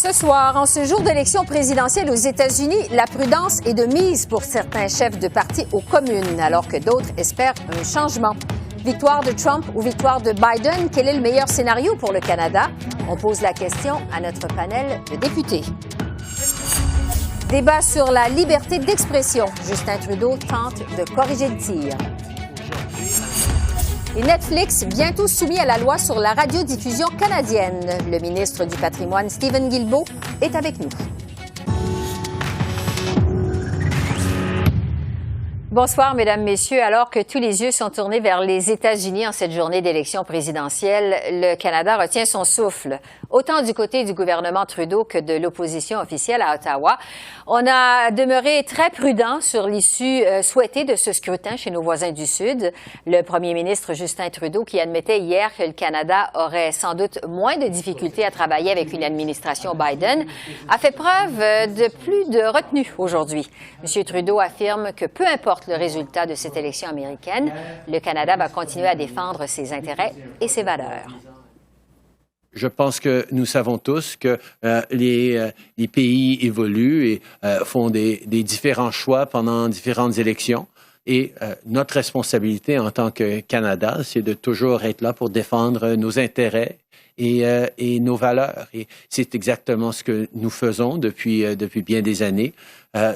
Ce soir, en ce jour d'élection présidentielle aux États-Unis, la prudence est de mise pour certains chefs de parti aux communes, alors que d'autres espèrent un changement. Victoire de Trump ou victoire de Biden, quel est le meilleur scénario pour le Canada? On pose la question à notre panel de députés. Débat sur la liberté d'expression. Justin Trudeau tente de corriger le tir. Et Netflix, bientôt soumis à la loi sur la radiodiffusion canadienne. Le ministre du Patrimoine, Stephen Guilbeault, est avec nous. Bonsoir, Mesdames, Messieurs. Alors que tous les yeux sont tournés vers les États-Unis en cette journée d'élection présidentielle, le Canada retient son souffle. Autant du côté du gouvernement Trudeau que de l'opposition officielle à Ottawa. On a demeuré très prudent sur l'issue souhaitée de ce scrutin chez nos voisins du Sud. Le premier ministre Justin Trudeau, qui admettait hier que le Canada aurait sans doute moins de difficultés à travailler avec une administration Biden, a fait preuve de plus de retenue aujourd'hui. M. Trudeau affirme que peu importe le résultat de cette élection américaine, le Canada va continuer à défendre ses intérêts et ses valeurs. Je pense que nous savons tous que les pays évoluent et font des différents choix pendant différentes élections. Et notre responsabilité en tant que Canada, c'est de toujours être là pour défendre nos intérêts et nos valeurs. Et c'est exactement ce que nous faisons depuis bien des années.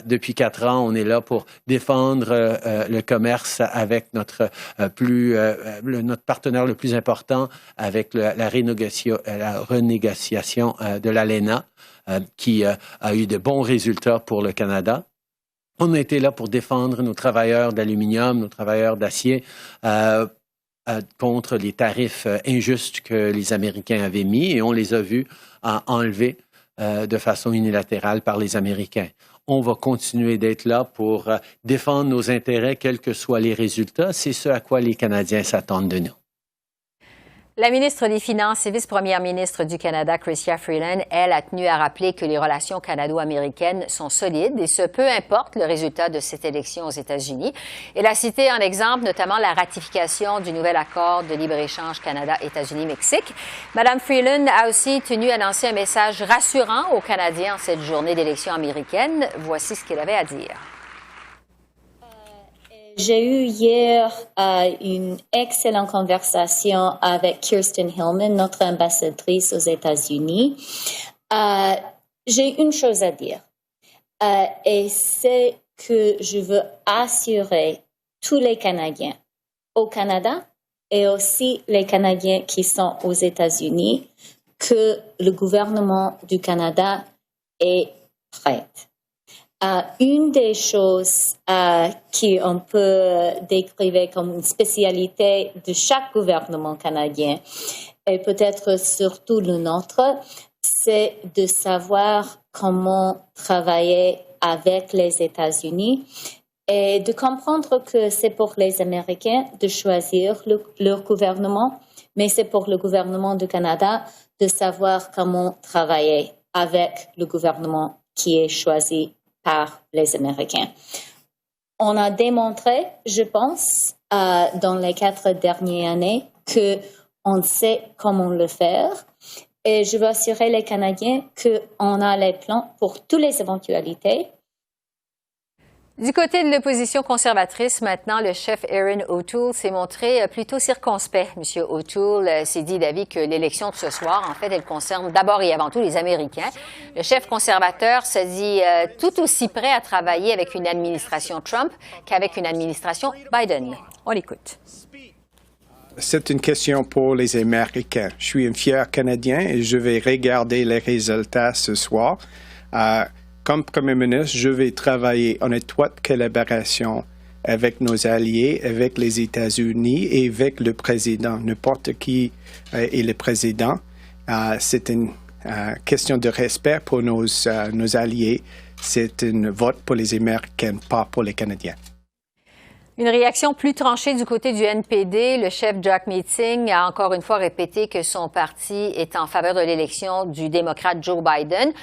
Depuis 4 ans, on est là pour défendre le commerce avec notre partenaire le plus important, avec la renégociation de l'ALENA, qui a eu de bons résultats pour le Canada. On a été là pour défendre nos travailleurs d'aluminium, nos travailleurs d'acier, contre les tarifs injustes que les Américains avaient mis, et on les a vus enlevés de façon unilatérale par les Américains. On va continuer d'être là pour défendre nos intérêts, quels que soient les résultats. C'est ce à quoi les Canadiens s'attendent de nous. La ministre des Finances et vice-première ministre du Canada, Chrystia Freeland, elle, a tenu à rappeler que les relations canado-américaines sont solides, et ce, peu importe le résultat de cette élection aux États-Unis. Elle a cité en exemple notamment la ratification du nouvel accord de libre-échange Canada-États-Unis-Mexique. Madame Freeland a aussi tenu à lancer un message rassurant aux Canadiens en cette journée d'élection américaine. Voici ce qu'elle avait à dire. J'ai eu hier une excellente conversation avec Kirsten Hillman, notre ambassadrice aux États-Unis. J'ai une chose à dire, et c'est que je veux assurer tous les Canadiens au Canada et aussi les Canadiens qui sont aux États-Unis que le gouvernement du Canada est prêt. Une des choses qu'on peut décrire comme une spécialité de chaque gouvernement canadien, et peut-être surtout le nôtre, c'est de savoir comment travailler avec les États-Unis et de comprendre que c'est pour les Américains de choisir leur gouvernement, mais c'est pour le gouvernement du Canada de savoir comment travailler avec le gouvernement qui est choisi par les Américains. On a démontré, je pense, dans les 4 dernières années, qu'on sait comment le faire. Et je veux assurer les Canadiens qu'on a les plans pour toutes les éventualités. Du côté de l'opposition conservatrice, maintenant, le chef Erin O'Toole s'est montré plutôt circonspect. M. O'Toole s'est dit d'avis que l'élection de ce soir, en fait, elle concerne d'abord et avant tout les Américains. Le chef conservateur se dit tout aussi prêt à travailler avec une administration Trump qu'avec une administration Biden. On l'écoute. C'est une question pour les Américains. Je suis un fier Canadien et je vais regarder les résultats ce soir. Comme Premier ministre, je vais travailler en étroite collaboration avec nos alliés, avec les États-Unis et avec le président. N'importe qui est le président. C'est une question de respect pour nos alliés. C'est un vote pour les Américains, pas pour les Canadiens. Une réaction plus tranchée du côté du NPD. Le chef Jack Meeting a encore une fois répété que son parti est en faveur de l'élection du démocrate Joe Biden.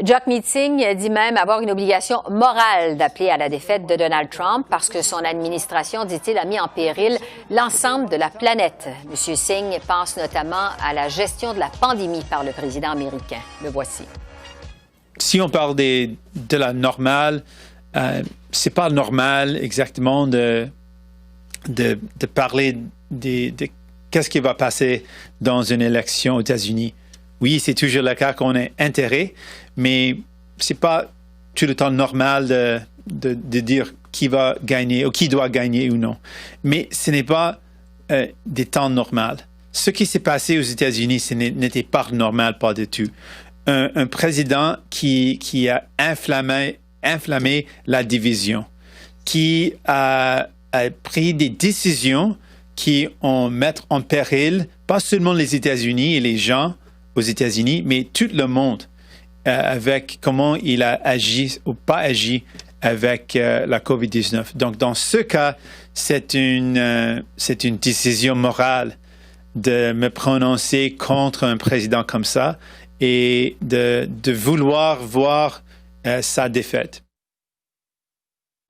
Jack Meeting dit même avoir une obligation morale d'appeler à la défaite de Donald Trump parce que son administration, dit-il, a mis en péril l'ensemble de la planète. M. Singh pense notamment à la gestion de la pandémie par le président américain. Le voici. si on parle de la normale, c'est pas normal exactement de parler de qu'est-ce qui va passer dans une élection aux États-Unis. Oui, c'est toujours le cas qu'on a intérêt, mais c'est pas tout le temps normal de dire qui va gagner ou qui doit gagner ou non. Mais ce n'est pas des temps normaux. Ce qui s'est passé aux États-Unis, ce n'était pas normal, pas du tout. Un président qui a inflammé la division, qui a pris des décisions qui mettent en péril pas seulement les États-Unis et les gens aux États-Unis, mais tout le monde avec comment il a agi ou pas agi avec la COVID-19. Donc, dans ce cas, c'est une décision morale de me prononcer contre un président comme ça et de vouloir voir sa défaite.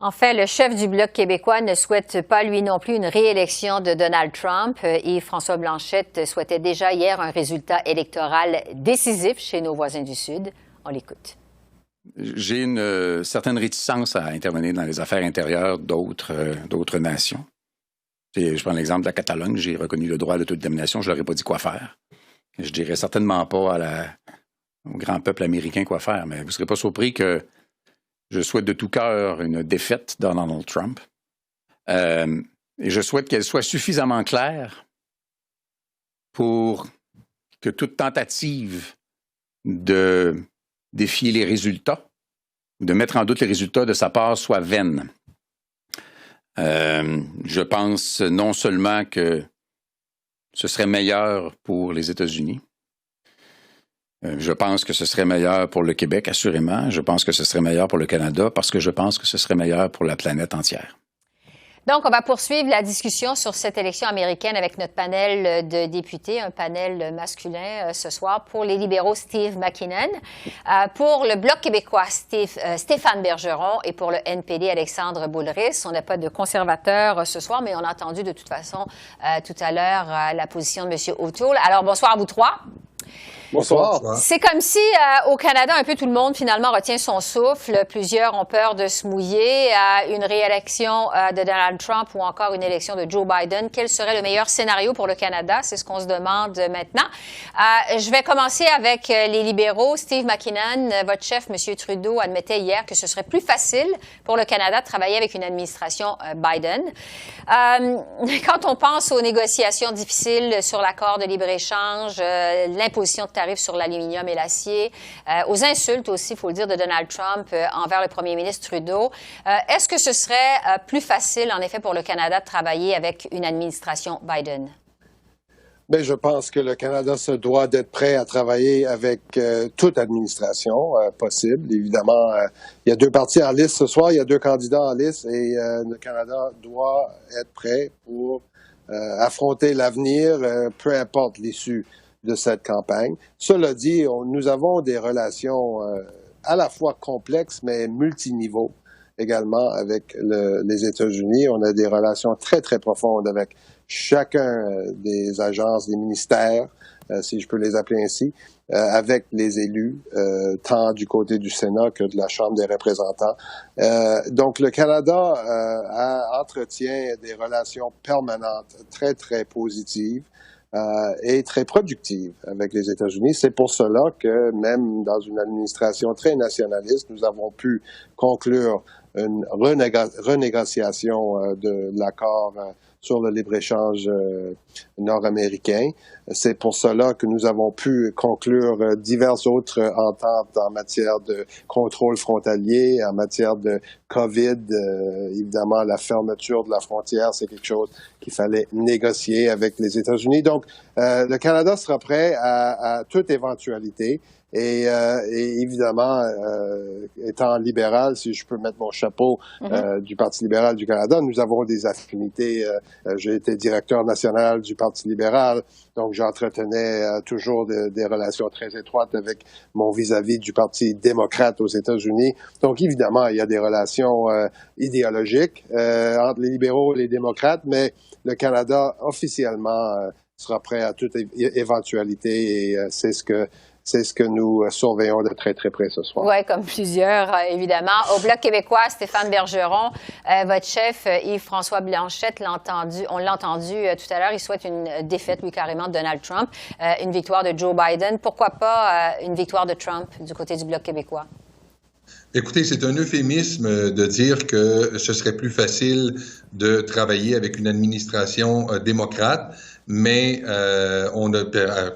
En fait, le chef du Bloc québécois ne souhaite pas, lui non plus, une réélection de Donald Trump. Yves-François Blanchette souhaitait déjà hier un résultat électoral décisif chez nos voisins du Sud. On l'écoute. J'ai une certaine réticence à intervenir dans les affaires intérieures d'autres nations. Je prends l'exemple de la Catalogne. J'ai reconnu le droit à l'autodétermination. Je ne leur ai pas dit quoi faire. Je dirais certainement pas au grand peuple américain quoi faire, mais vous ne serez pas surpris que je souhaite de tout cœur une défaite de Donald Trump. Et je souhaite qu'elle soit suffisamment claire pour que toute tentative de défier les résultats ou de mettre en doute les résultats de sa part soit vaine. Je pense non seulement que ce serait meilleur pour les États-Unis, je pense que ce serait meilleur pour le Québec, assurément. Je pense que ce serait meilleur pour le Canada parce que je pense que ce serait meilleur pour la planète entière. Donc, on va poursuivre la discussion sur cette élection américaine avec notre panel de députés, un panel masculin ce soir. Pour les libéraux, Steve McKinnon. Pour le Bloc québécois, Stéphane Bergeron. Et pour le NPD, Alexandre Boulris. On n'a pas de conservateur ce soir, mais on a entendu de toute façon tout à l'heure la position de M. O'Toole. Alors, bonsoir à vous trois. Bonsoir. C'est comme si, au Canada, un peu tout le monde, finalement, retient son souffle. Plusieurs ont peur de se mouiller à une réélection de Donald Trump ou encore une élection de Joe Biden. Quel serait le meilleur scénario pour le Canada? C'est ce qu'on se demande maintenant. Je vais commencer avec les libéraux. Steve McKinnon, votre chef, M. Trudeau, admettait hier que ce serait plus facile pour le Canada de travailler avec une administration Biden. Quand on pense aux négociations difficiles sur l'accord de libre-échange, l'imposition de tarifs sur l'aluminium et l'acier, aux insultes aussi, il faut le dire, de Donald Trump envers le premier ministre Trudeau. Est-ce que ce serait plus facile, en effet, pour le Canada de travailler avec une administration Biden? Bien, je pense que le Canada se doit d'être prêt à travailler avec toute administration possible. Évidemment, il y a deux partis en liste ce soir, il y a deux candidats en liste et le Canada doit être prêt pour affronter l'avenir, peu importe l'issue de cette campagne. Cela dit, nous avons des relations à la fois complexes, mais multiniveaux également avec les États-Unis. On a des relations très, très profondes avec chacun des agences, des ministères, si je peux les appeler ainsi, avec les élus, tant du côté du Sénat que de la Chambre des représentants. Donc, le Canada entretient des relations permanentes, très, très positives, et très productive avec les États-Unis. C'est pour cela que même dans une administration très nationaliste, nous avons pu conclure une renégociation de l'accord sur le libre-échange nord-américain. C'est pour cela que nous avons pu conclure diverses autres ententes en matière de contrôle frontalier, en matière de COVID. Évidemment, la fermeture de la frontière, c'est quelque chose qu'il fallait négocier avec les États-Unis. Donc, le Canada sera prêt à toute éventualité. Et évidemment, étant libéral, si je peux mettre mon chapeau du Parti libéral du Canada, nous avons des affinités. J'ai été directeur national du Parti libéral, donc j'entretenais toujours des relations très étroites avec mon vis-à-vis du Parti démocrate aux États-Unis. Donc évidemment, il y a des relations idéologiques entre les libéraux et les démocrates, mais le Canada officiellement sera prêt à toute éventualité et c'est ce que c'est ce que nous surveillons de très, très près ce soir. Oui, comme plusieurs, évidemment. Au Bloc québécois, Stéphane Bergeron, votre chef, Yves-François Blanchet, on l'a entendu tout à l'heure, il souhaite une défaite, lui, carrément, de Donald Trump, une victoire de Joe Biden. Pourquoi pas une victoire de Trump du côté du Bloc québécois? Écoutez, c'est un euphémisme de dire que ce serait plus facile de travailler avec une administration démocrate, mais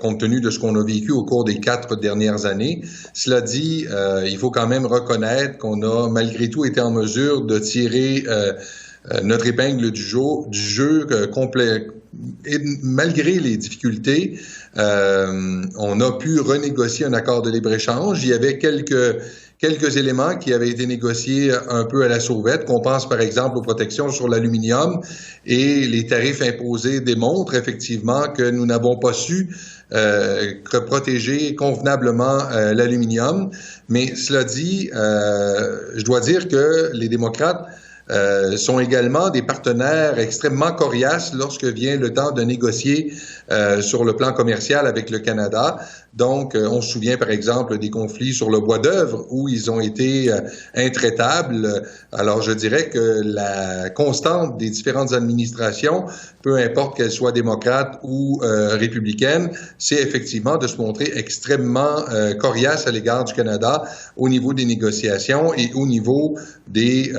compte tenu de ce qu'on a vécu au cours des 4 dernières années, cela dit, il faut quand même reconnaître qu'on a malgré tout été en mesure de tirer notre épingle du jeu complet. Et malgré les difficultés, on a pu renégocier un accord de libre-échange. Il y avait quelques éléments qui avaient été négociés un peu à la sauvette, qu'on pense par exemple aux protections sur l'aluminium, et les tarifs imposés démontrent effectivement que nous n'avons pas su protéger convenablement l'aluminium. Mais cela dit, je dois dire que les démocrates sont également des partenaires extrêmement coriaces lorsque vient le temps de négocier sur le plan commercial avec le Canada. Donc, on se souvient par exemple des conflits sur le bois d'œuvre où ils ont été intraitables. Alors, je dirais que la constante des différentes administrations, peu importe qu'elles soient démocrates ou républicaines, c'est effectivement de se montrer extrêmement coriace à l'égard du Canada au niveau des négociations et au niveau des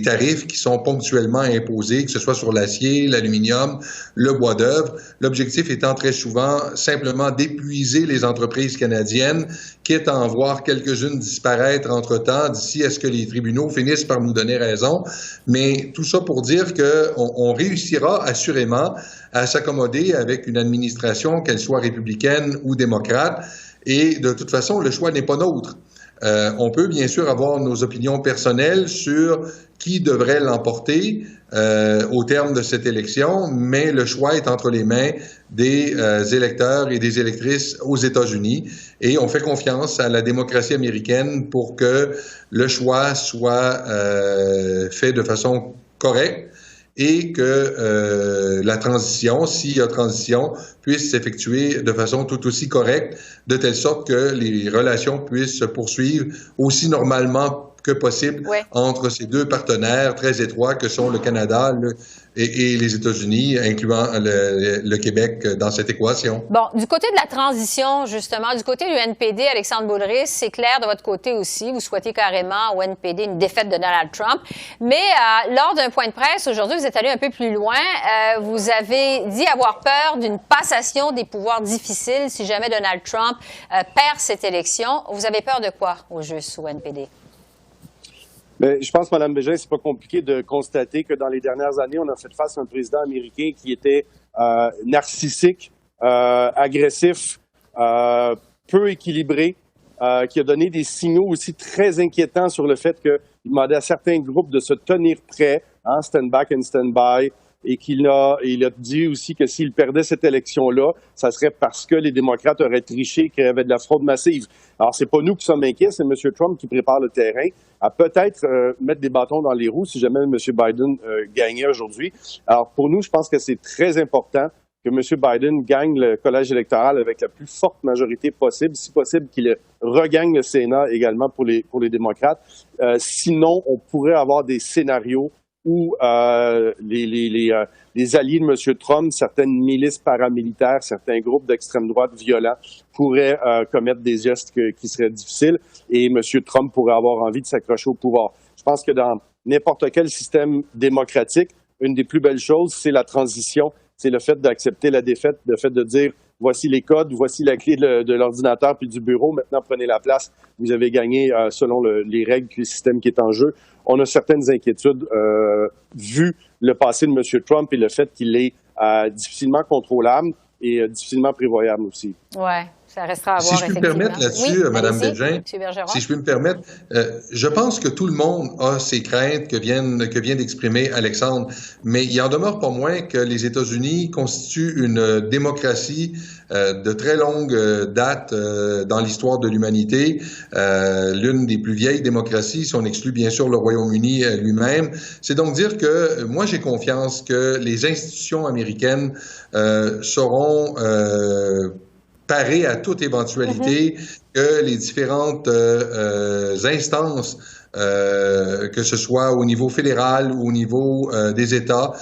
tarifs qui sont ponctuellement imposés, que ce soit sur l'acier, l'aluminium, le bois d'œuvre. L'objectif étant très souvent simplement d'épuiser les entreprises canadiennes, quitte à en voir quelques-unes disparaître entre-temps, d'ici à ce que les tribunaux finissent par nous donner raison. Mais tout ça pour dire qu'on réussira assurément à s'accommoder avec une administration, qu'elle soit républicaine ou démocrate. Et de toute façon, le choix n'est pas nôtre. On peut bien sûr avoir nos opinions personnelles sur qui devrait l'emporter au terme de cette élection, mais le choix est entre les mains des électeurs et des électrices aux États-Unis, et on fait confiance à la démocratie américaine pour que le choix soit fait de façon correcte et que la transition, s'il y a transition, puisse s'effectuer de façon tout aussi correcte, de telle sorte que les relations puissent se poursuivre aussi normalement que possible entre ces deux partenaires très étroits que sont le Canada et les États-Unis, incluant le Québec dans cette équation. Bon, du côté de la transition, justement, du côté du NPD, Alexandre Boulris, c'est clair de votre côté aussi, vous souhaitez carrément au NPD une défaite de Donald Trump. Mais lors d'un point de presse aujourd'hui, vous êtes allé un peu plus loin. Vous avez dit avoir peur d'une passation des pouvoirs difficiles si jamais Donald Trump perd cette élection. Vous avez peur de quoi, au juste, au NPD? Mais je pense, Mme Bégin, c'est pas compliqué de constater que dans les dernières années, on a fait face à un président américain qui était narcissique, agressif, peu équilibré, qui a donné des signaux aussi très inquiétants sur le fait qu'il demandait à certains groupes de se tenir prêts, stand back and stand by, et il a dit aussi que s'il perdait cette élection-là, ça serait parce que les démocrates auraient triché, qu'il y avait de la fraude massive. Alors, c'est pas nous qui sommes inquiets, c'est M. Trump qui prépare le terrain à peut-être mettre des bâtons dans les roues si jamais M. Biden gagnait aujourd'hui. Alors, pour nous, je pense que c'est très important que M. Biden gagne le collège électoral avec la plus forte majorité possible, si possible qu'il regagne le Sénat également pour les démocrates. Sinon, on pourrait avoir des scénarios où les alliés de M. Trump, certaines milices paramilitaires, certains groupes d'extrême droite violents pourraient commettre des gestes qui seraient difficiles et M. Trump pourrait avoir envie de s'accrocher au pouvoir. Je pense que dans n'importe quel système démocratique, une des plus belles choses, c'est la transition, c'est le fait d'accepter la défaite, le fait de dire voici les codes, voici la clé de l'ordinateur puis du bureau, maintenant prenez la place, vous avez gagné selon les règles puis le système qui est en jeu. On a certaines inquiétudes vu le passé de M. Trump et le fait qu'il est difficilement contrôlable et difficilement prévoyable aussi. Oui, ça restera à voir. Si je peux me permettre là-dessus, Mme Bégin, si je peux me permettre, je pense que tout le monde a ses craintes que vient d'exprimer Alexandre, mais il en demeure pas moins que les États-Unis constituent une démocratie de très longue date dans l'histoire de l'humanité, l'une des plus vieilles démocraties, si on exclut bien sûr le Royaume-Uni lui-même. C'est donc dire que moi j'ai confiance que les institutions américaines seront parer à toute éventualité que les différentes instances, que ce soit au niveau fédéral ou au niveau des États,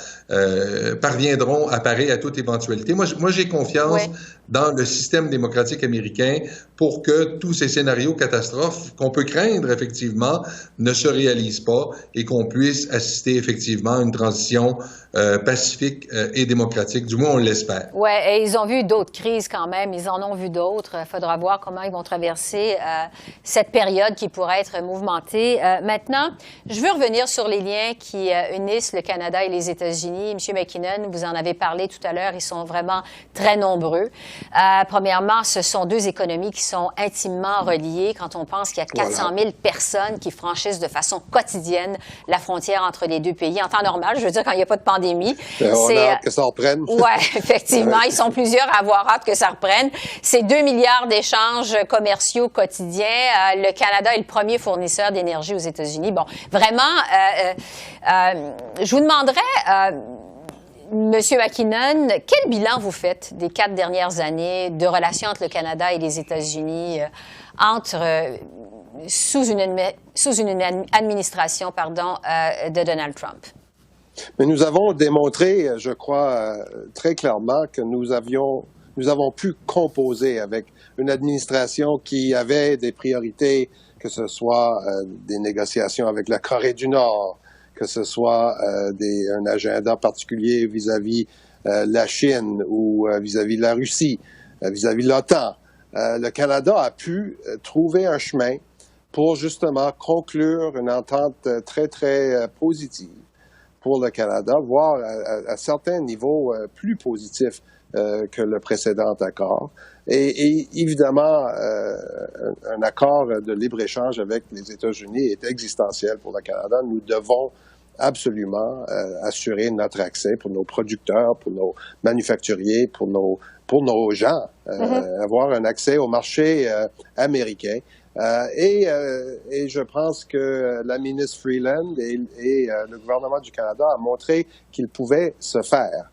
parviendront à parer à toute éventualité. Moi j'ai confiance dans le système démocratique américain pour que tous ces scénarios catastrophes qu'on peut craindre effectivement ne se réalisent pas et qu'on puisse assister effectivement à une transition pacifique et démocratique. Du moins, on l'espère. Oui, et ils ont vu d'autres crises quand même. Ils en ont vu d'autres. Il faudra voir comment ils vont traverser cette période qui pourrait être mouvementée. Maintenant, je veux revenir sur les liens qui unissent le Canada et les États-Unis. M. McKinnon, vous en avez parlé tout à l'heure. Ils sont vraiment très nombreux. Premièrement, ce sont deux économies qui sont intimement reliées. Quand on pense qu'il y a 400 000 personnes qui franchissent de façon quotidienne la frontière entre les deux pays en temps normal, je veux dire quand il n'y a pas de pandémie. On a hâte que ça reprenne. Oui, effectivement. Ils sont plusieurs à avoir hâte que ça reprenne. C'est 2 milliards d'échanges commerciaux quotidiens. Le Canada est le premier fournisseur d'énergie aux États-Unis. Bon, vraiment, je vous demanderais... Monsieur McKinnon, quel bilan vous faites des 4 dernières années de relations entre le Canada et les États-Unis sous une administration de Donald Trump? Mais nous avons démontré, je crois, très clairement que nous avons pu composer avec une administration qui avait des priorités, que ce soit des négociations avec la Corée du Nord, que ce soit un agenda particulier vis-à-vis la Chine ou vis-à-vis de la Russie, vis-à-vis de l'OTAN. Le Canada a pu trouver un chemin pour justement conclure une entente très, très positive pour le Canada, voire à certains niveaux plus positifs que le précédent accord. Et évidemment, un accord de libre-échange avec les États-Unis est existentiel pour le Canada. Nous devons absolument assurer notre accès pour nos producteurs, pour nos manufacturiers, pour nos gens, avoir un accès au marché américain. Et je pense que la ministre Freeland et le gouvernement du Canada a montré qu'il pouvait se faire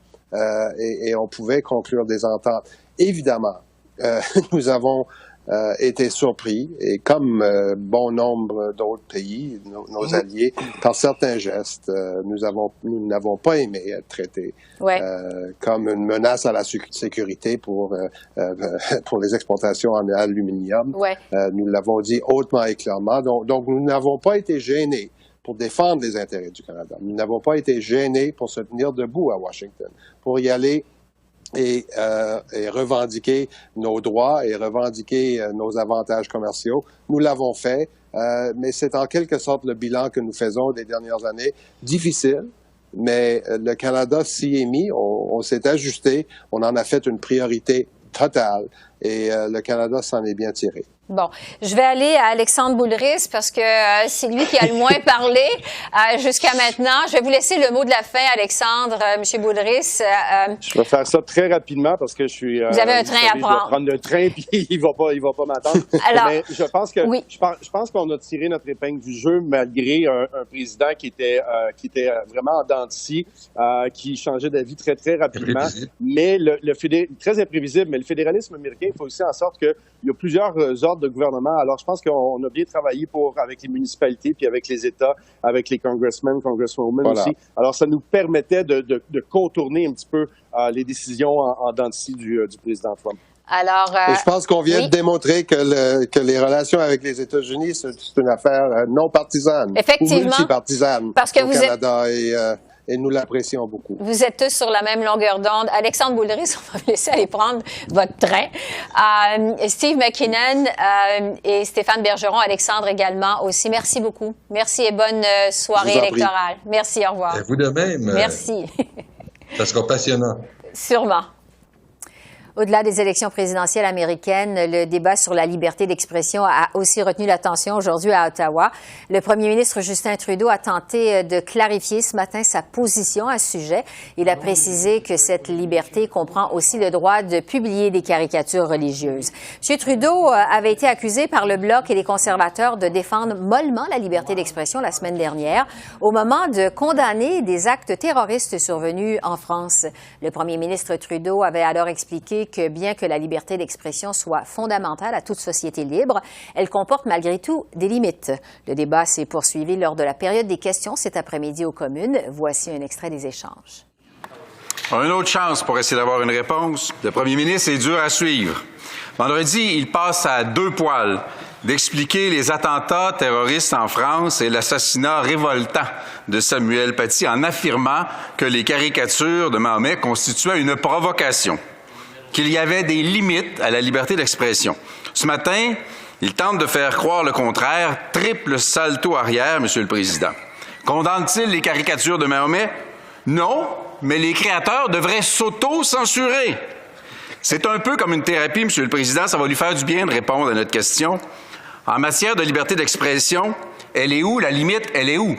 et on pouvait conclure des ententes. Évidemment, nous avons été surpris, et comme bon nombre d'autres pays, nos alliés, par certains gestes, nous n'avons pas aimé être traités comme une menace à la sécurité pour les exportations en aluminium. Nous l'avons dit hautement et clairement. Donc nous n'avons pas été gênés pour défendre les intérêts du Canada. Nous n'avons pas été gênés pour se tenir debout à Washington, pour y aller et revendiquer nos droits et revendiquer nos avantages commerciaux. Nous l'avons fait, mais c'est en quelque sorte le bilan que nous faisons des dernières années. Difficile, mais le Canada s'y est mis, on s'est ajusté, on en a fait une priorité totale et le Canada s'en est bien tiré. Bon, je vais aller à Alexandre Boulris parce que c'est lui qui a le moins parlé jusqu'à maintenant. Je vais vous laisser le mot de la fin, Alexandre. Monsieur Boulris. Je vais faire ça très rapidement parce que je suis. Vous avez un train à prendre. Je vais prendre le train puis il va pas m'attendre. Alors, mais je pense que je pense qu'on a tiré notre épingle du jeu malgré un président qui était vraiment en dents de scie, qui changeait d'avis très très rapidement. Mais très imprévisible. Mais le fédéralisme américain fait aussi en sorte qu'il y a plusieurs ordres de gouvernement. Alors, je pense qu'on a bien travaillé avec les municipalités, puis avec les États, avec les congresswomen aussi. Alors, ça nous permettait de contourner un petit peu les décisions en dents de scie du président Trump. Alors, et je pense qu'on vient de démontrer que les relations avec les États-Unis, c'est une affaire non partisane. Effectivement. Ou multipartisane parce que au Canada. Et nous l'apprécions beaucoup. Vous êtes tous sur la même longueur d'onde. Alexandre Boulris, on va vous laisser aller prendre votre train. Steve McKinnon et Stéphane Bergeron, Alexandre également aussi. Merci beaucoup. Merci et bonne soirée électorale. Merci, au revoir. Et vous de même. Merci. Ça sera passionnant. Sûrement. Au-delà des élections présidentielles américaines, le débat sur la liberté d'expression a aussi retenu l'attention aujourd'hui à Ottawa. Le premier ministre Justin Trudeau a tenté de clarifier ce matin sa position à ce sujet. Il a précisé que cette liberté comprend aussi le droit de publier des caricatures religieuses. M. Trudeau avait été accusé par le Bloc et les conservateurs de défendre mollement la liberté d'expression la semaine dernière au moment de condamner des actes terroristes survenus en France. Le premier ministre Trudeau avait alors expliqué rappeler que bien que la liberté d'expression soit fondamentale à toute société libre, elle comporte malgré tout des limites. Le débat s'est poursuivi lors de la période des questions cet après-midi aux communes. Voici un extrait des échanges. Une autre chance pour essayer d'avoir une réponse. Le premier ministre est dur à suivre. Vendredi, il passe à 2 poils d'expliquer les attentats terroristes en France et l'assassinat révoltant de Samuel Paty en affirmant que les caricatures de Mahomet constituaient une provocation, qu'il y avait des limites à la liberté d'expression. Ce matin, il tente de faire croire le contraire. Triple salto arrière, Monsieur le Président. Condamne-t-il les caricatures de Mahomet? Non, mais les créateurs devraient s'auto-censurer. C'est un peu comme une thérapie, Monsieur le Président. Ça va lui faire du bien de répondre à notre question. En matière de liberté d'expression, elle est où? La limite, elle est où?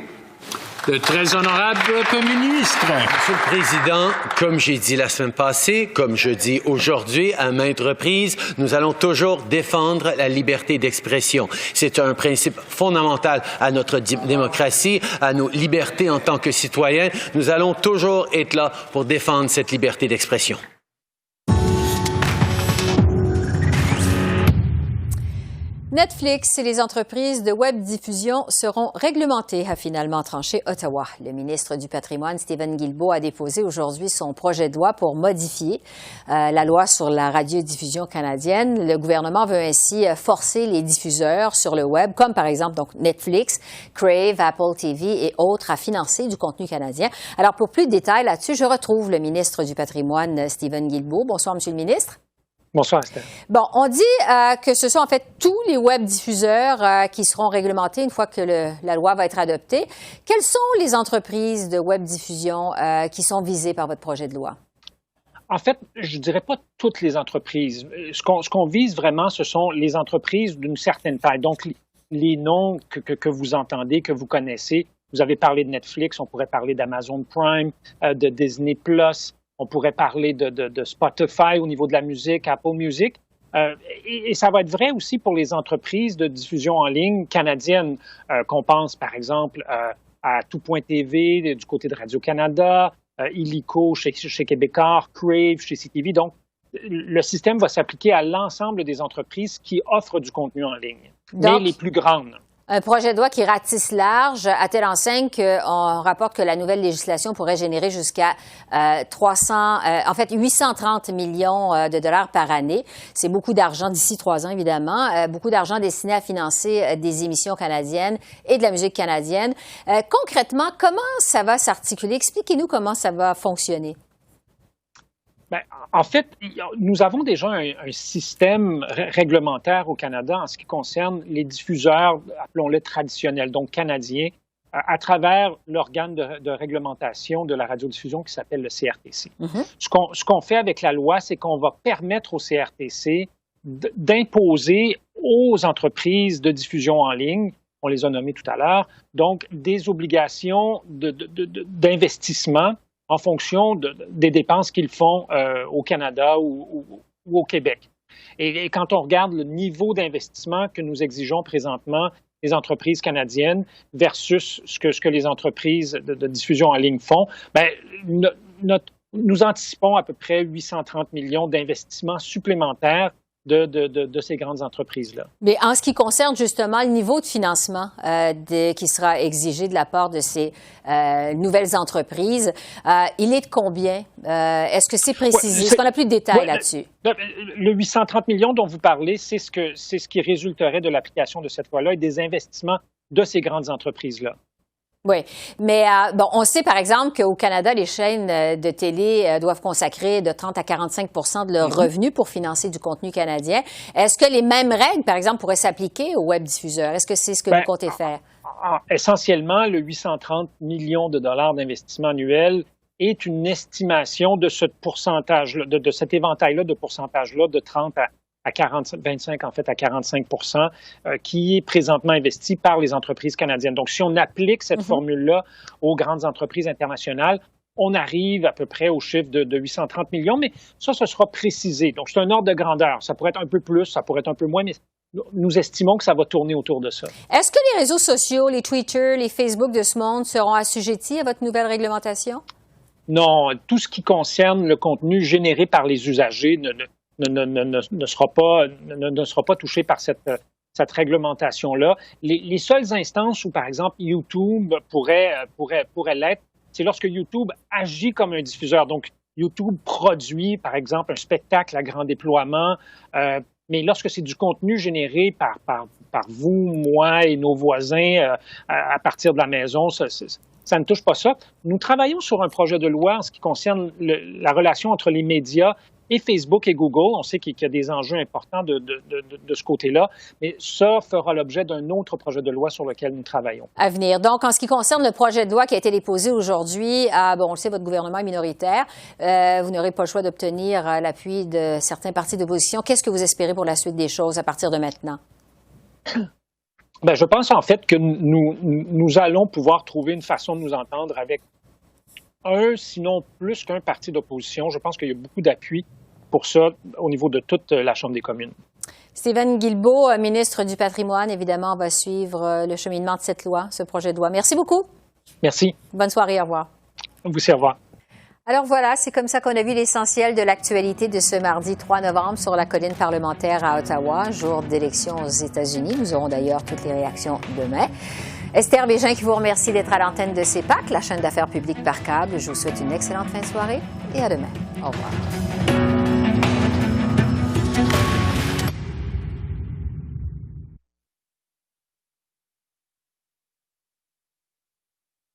Le très honorable Premier ministre. Monsieur le Président, comme j'ai dit la semaine passée, comme je dis aujourd'hui à maintes reprises, nous allons toujours défendre la liberté d'expression. C'est un principe fondamental à notre démocratie, à nos libertés en tant que citoyens. Nous allons toujours être là pour défendre cette liberté d'expression. Netflix et les entreprises de web diffusion seront réglementées, a finalement tranché Ottawa. Le ministre du Patrimoine, Steven Guilbeault, a déposé aujourd'hui son projet de loi pour modifier la loi sur la radiodiffusion canadienne. Le gouvernement veut ainsi forcer les diffuseurs sur le web, comme par exemple donc Netflix, Crave, Apple TV et autres, à financer du contenu canadien. Alors, pour plus de détails là-dessus, je retrouve le ministre du Patrimoine, Steven Guilbeault. Bonsoir, Monsieur le ministre. Bonsoir, Esther. Bon, on dit que ce sont en fait tous les web diffuseurs qui seront réglementés une fois que la loi va être adoptée. Quelles sont les entreprises de web diffusion qui sont visées par votre projet de loi? En fait, je dirais pas toutes les entreprises. Ce qu'on vise vraiment, ce sont les entreprises d'une certaine taille. Donc, les noms que vous entendez, que vous connaissez. Vous avez parlé de Netflix, on pourrait parler d'Amazon Prime, de Disney+. On pourrait parler de Spotify au niveau de la musique, Apple Music. Et ça va être vrai aussi pour les entreprises de diffusion en ligne canadiennes, qu'on pense par exemple à Tout.tv du côté de Radio-Canada, Illico chez Québécois, Crave chez CTV. Donc, le système va s'appliquer à l'ensemble des entreprises qui offrent du contenu en ligne, mais les plus grandes. Un projet de loi qui ratisse large, à telle enseigne qu'on rapporte que la nouvelle législation pourrait générer jusqu'à 830 millions de dollars par année. C'est beaucoup d'argent d'ici 3 ans, évidemment. Beaucoup d'argent destiné à financer des émissions canadiennes et de la musique canadienne. Concrètement, comment ça va s'articuler? Expliquez-nous comment ça va fonctionner. Bien, en fait, nous avons déjà un système réglementaire au Canada en ce qui concerne les diffuseurs, appelons-les traditionnels, donc canadiens, à travers l'organe de réglementation de la radiodiffusion qui s'appelle le CRTC. Mm-hmm. Ce qu'on fait avec la loi, c'est qu'on va permettre au CRTC d'imposer aux entreprises de diffusion en ligne, on les a nommées tout à l'heure, donc des obligations d'investissement en fonction des dépenses qu'ils font au Canada ou au Québec. Et quand on regarde le niveau d'investissement que nous exigeons présentement les entreprises canadiennes versus ce que les entreprises de diffusion en ligne font, bien, nous anticipons à peu près 830 millions d'investissements supplémentaires de ces grandes entreprises-là. Mais en ce qui concerne justement le niveau de financement qui sera exigé de la part de ces nouvelles entreprises, il est de combien? Est-ce que c'est précisé? Est-ce qu'on a plus de détails là-dessus? Le 830 millions dont vous parlez, c'est ce qui résulterait de l'application de cette loi-là et des investissements de ces grandes entreprises-là. Oui, mais bon, on sait par exemple qu'au Canada, les chaînes de télé doivent consacrer de 30 à 45 de leurs revenus pour financer du contenu canadien. Est-ce que les mêmes règles, par exemple, pourraient s'appliquer aux web diffuseurs? Est-ce que c'est ce que vous comptez faire? Essentiellement, le 830 millions de dollars d'investissement annuel est une estimation de ce pourcentage, de cet éventail-là de pourcentage-là de 30 à 25 en fait, à 45 qui est présentement investi par les entreprises canadiennes. Donc, si on applique cette formule-là aux grandes entreprises internationales, on arrive à peu près au chiffre de 830 millions, mais ça sera précisé. Donc, c'est un ordre de grandeur. Ça pourrait être un peu plus, ça pourrait être un peu moins, mais nous estimons que ça va tourner autour de ça. Est-ce que les réseaux sociaux, les Twitter, les Facebook de ce monde seront assujettis à votre nouvelle réglementation? Non, tout ce qui concerne le contenu généré par les usagers ne sera pas touché par cette réglementation-là. Les seules instances où, par exemple, YouTube pourrait l'être, c'est lorsque YouTube agit comme un diffuseur. Donc, YouTube produit, par exemple, un spectacle à grand déploiement, mais lorsque c'est du contenu généré par vous, moi et nos voisins à partir de la maison, ça ne touche pas ça. Nous travaillons sur un projet de loi en ce qui concerne la relation entre les médias et Facebook et Google. On sait qu'il y a des enjeux importants de ce côté-là, mais ça fera l'objet d'un autre projet de loi sur lequel nous travaillons. À venir. Donc, en ce qui concerne le projet de loi qui a été déposé aujourd'hui, on le sait, votre gouvernement est minoritaire. Vous n'aurez pas le choix d'obtenir l'appui de certains partis d'opposition. Qu'est-ce que vous espérez pour la suite des choses à partir de maintenant? Bien, je pense en fait que nous allons pouvoir trouver une façon de nous entendre avec sinon plus qu'un parti d'opposition. Je pense qu'il y a beaucoup d'appui pour ça au niveau de toute la Chambre des communes. Stephen Guilbeault, ministre du Patrimoine, évidemment, va suivre le cheminement de cette loi, ce projet de loi. Merci beaucoup. Merci. Bonne soirée, au revoir. Vous aussi, au revoir. Alors voilà, c'est comme ça qu'on a vu l'essentiel de l'actualité de ce mardi 3 novembre sur la colline parlementaire à Ottawa, jour d'élection aux États-Unis. Nous aurons d'ailleurs toutes les réactions demain. Esther Bégin qui vous remercie d'être à l'antenne de CEPAC, la chaîne d'affaires publiques par câble. Je vous souhaite une excellente fin de soirée et à demain. Au revoir.